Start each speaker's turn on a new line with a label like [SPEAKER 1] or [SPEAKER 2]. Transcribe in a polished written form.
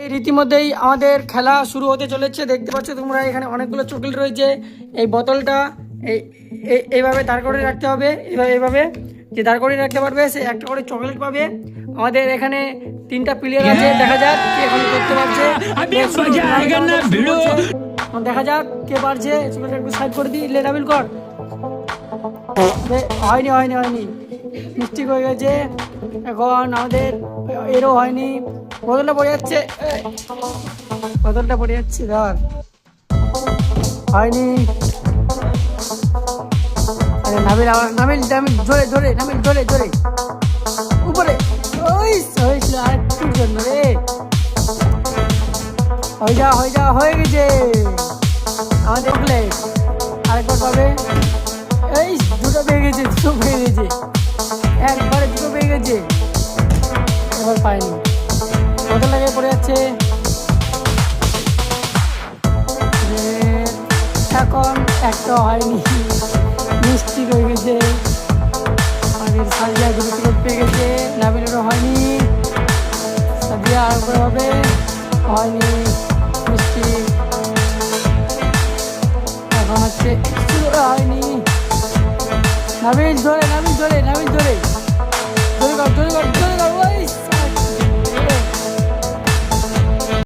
[SPEAKER 1] এই রীতিমধ্যেই আমাদের খেলা শুরু হতে চলেছে। দেখতে পাচ্ছ তোমরা এখানে অনেকগুলো চকলেট রয়েছে। এই বোতলটা এইভাবে দাঁড় করে রাখতে হবে। এইভাবে যে দাঁড় করে রাখতে পারবে সে একটা করে চকলেট পাবে। আমাদের এখানে 3টা প্লেয়ার আছে, দেখা যাক কে এখন করতে পারছে। দেখা যাক কে পারছে। চকলেট একটু সাইড করে দিই, লেটাবিল কর। হয়নি হয়নি হয়নি, মিস্টেক হয়ে গেছে। এখন আমাদের এরও হয়নি। বোতলটা পড়ে যাচ্ছে, বোতলটা পড়ে যাচ্ছে, ধর। হয়নি। আরে নাবিল আবার, নাবিল নাবিল জোরে জোরে, নাবিল জোরে জোরে উপরে। ওই হয়েছিল আরেকটুর জন্য রে। হয়ে যা হয়ে গেছে আমাদের প্লেট। আরেকবার পাবে। এই দুটো পেয়ে গেছে, দুটো পেয়ে গেছে, একবারে দুটো পেয়ে গেছে। এবার পাইনি, বোতল লাগে পড়ে যাচ্ছে। এখন একটা হয়নি, মিষ্টি হয়ে গেছে। আমাদের সাজিয়া দুটো চকলেট পেয়ে গেছে, নাবিলেরও হয়নি। সাজিয়া আর করে হবে, হয়নি, মিষ্টি। এখন হচ্ছে হয়নি। নাবিল ধরে, নাবিল ধরে, নাবিল ধরে, ধরে কর, ধরে কর।